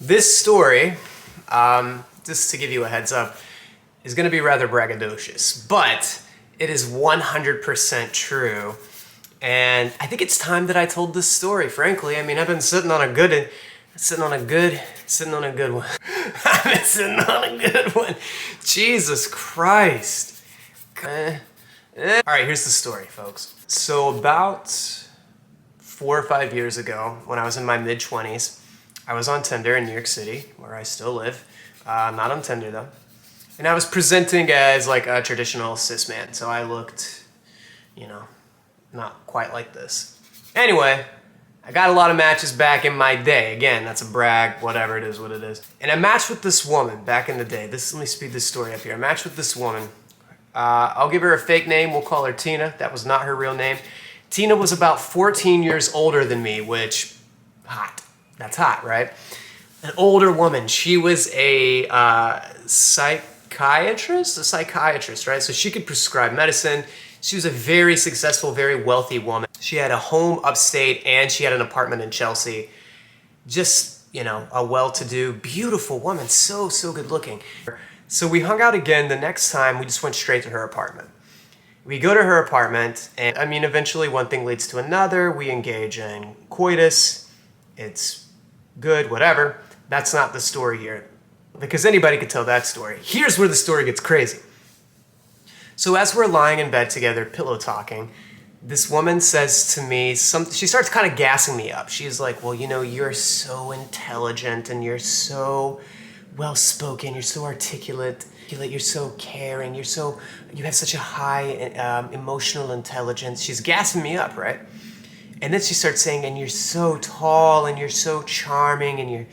This story, just to give you a heads up, is going to be rather braggadocious, but it is 100% true. And I think it's time that I told this story, frankly. I mean, I've been sitting on a good one. I've been sitting on a good one. Jesus Christ. All right, here's the story, folks. So about 4 or 5 years ago, when I was in my mid-20s, I was on Tinder in New York City, where I still live. Not on Tinder, though. And I was presenting as like a traditional cis man, so I looked, you know, not quite like this. Anyway, I got a lot of matches back in my day. Again, that's a brag, whatever, it is what it is. And I matched with this woman back in the day. Let me speed this story up here. I matched with this woman. I'll give her a fake name. We'll call her Tina. That was not her real name. Tina was about 14 years older than me, which, hot. That's hot, right? An older woman. She was a psychiatrist, right? So she could prescribe medicine. She was a very successful, very wealthy woman. She had a home upstate and she had an apartment in Chelsea. Just, you know, a well-to-do, beautiful woman. So good looking. So we hung out again the next time. We just went straight to her apartment. We go to her apartment and I mean, eventually one thing leads to another. We engage in coitus. It's good, whatever. That's not the story here, because anybody could tell that story. Here's where the story gets crazy. So as we're lying in bed together, pillow talking, this woman says to me, she starts kind of gassing me up. She's like, well, you know, you're so intelligent and you're so well-spoken, you're so articulate, you're so caring, you have such a high emotional intelligence. She's gassing me up, right? And then she starts saying, and you're so tall, and you're so charming, and you're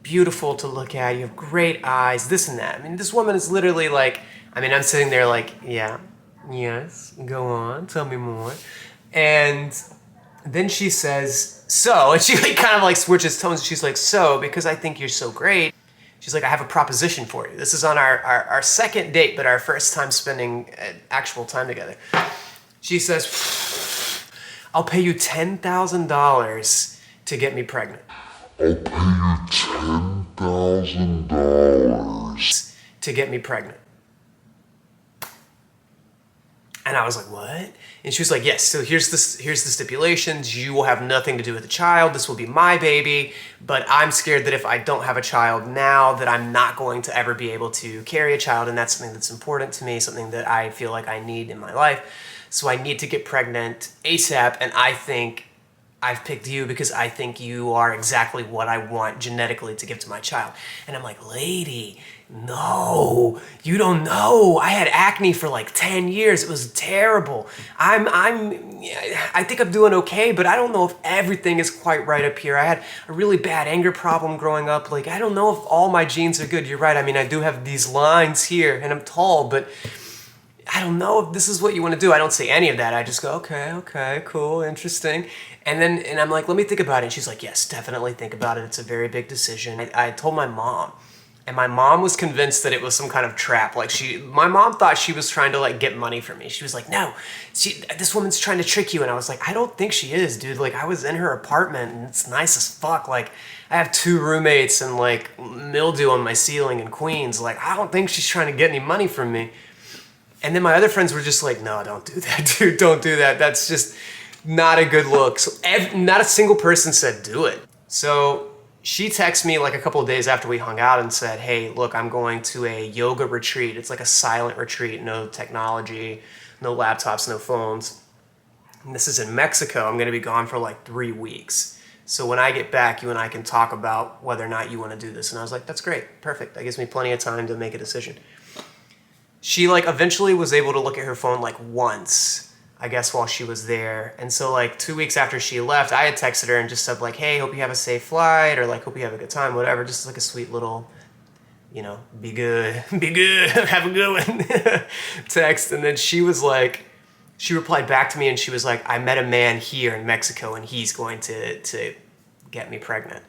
beautiful to look at, you have great eyes, this and that. I mean, this woman is literally like, I mean, I'm sitting there like, yeah, yes, go on, tell me more. And then she says, so, and she like kind of like switches tones, she's like, so, because I think you're so great, she's like, I have a proposition for you. This is on our second date, but our first time spending actual time together. She says, I'll pay you $10,000 to get me pregnant. I'll pay you $10,000 to get me pregnant. And I was like, what? And she was like, yes, so here's the stipulations. You will have nothing to do with the child. This will be my baby, but I'm scared that if I don't have a child now, that I'm not going to ever be able to carry a child, and that's something that's important to me, something that I feel like I need in my life. So I need to get pregnant ASAP, and I think I've picked you because I think you are exactly what I want genetically to give to my child. And I'm like, lady, no, you don't know. I had acne for like 10 years. It was terrible. I think I'm doing okay, but I don't know if everything is quite right up here. I had a really bad anger problem growing up. Like, I don't know if all my genes are good. You're right. I mean, I do have these lines here and I'm tall, but I don't know if this is what you want to do. I don't say any of that. I just go, okay, cool, interesting. And I'm like, let me think about it. And she's like, yes, definitely think about it. It's a very big decision. I told my mom, and my mom was convinced that it was some kind of trap. Like my mom thought she was trying to like get money from me. She was like, no, this woman's trying to trick you. And I was like, I don't think she is, dude. Like I was in her apartment and it's nice as fuck. Like I have 2 roommates and like mildew on my ceiling in Queens. Like I don't think she's trying to get any money from me. And then my other friends were just like, no, don't do that, dude, don't do that. That's just not a good look. So not a single person said do it. So she texted me like a couple of days after we hung out and said, hey, look, I'm going to a yoga retreat. It's like a silent retreat, no technology, no laptops, no phones. And this is in Mexico. I'm gonna be gone for like 3 weeks. So when I get back, you and I can talk about whether or not you wanna do this. And I was like, that's great, perfect. That gives me plenty of time to make a decision. She like eventually was able to look at her phone like once, I guess, while she was there. And so like 2 weeks after she left, I had texted her and just said like, hey, hope you have a safe flight, or like, hope you have a good time, whatever. Just like a sweet little, you know, be good, have a good one text. And then she was like, she replied back to me and she was like, I met a man here in Mexico and he's going to get me pregnant.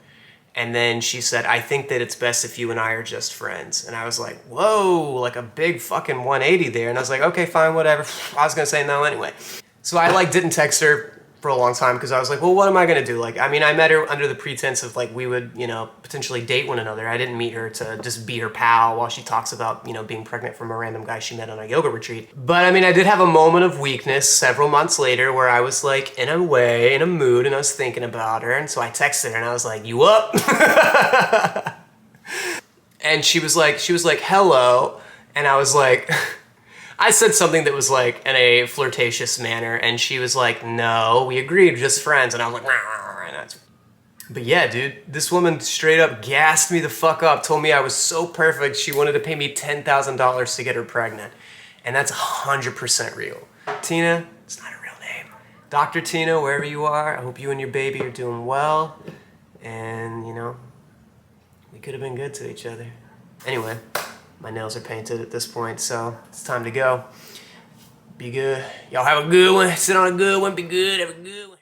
And then she said, I think that it's best if you and I are just friends. And I was like, whoa, like a big fucking 180 there. And I was like, okay, fine, whatever. I was gonna say no anyway. So I like didn't text her for a long time because I was like, well, what am I gonna do? Like, I mean, I met her under the pretense of like we would, you know, potentially date one another. I didn't meet her to just be her pal while she talks about, you know, being pregnant from a random guy she met on a yoga retreat. But I mean, I did have a moment of weakness several months later where I was like in a way, in a mood, and I was thinking about her. And so I texted her and I was like, you up? And she was like, hello. And I was like, I said something that was like in a flirtatious manner, and she was like, no, we agreed, just friends. And I was like, and that's... But yeah, dude, this woman straight up gassed me the fuck up, told me I was so perfect, she wanted to pay me $10,000 to get her pregnant. And that's 100% real. Tina, it's not a real name. Dr. Tina, wherever you are, I hope you and your baby are doing well. And, you know, we could have been good to each other. Anyway. My nails are painted at this point, so it's time to go. Be good. Y'all have a good one. Sit on a good one. Be good. Have a good one.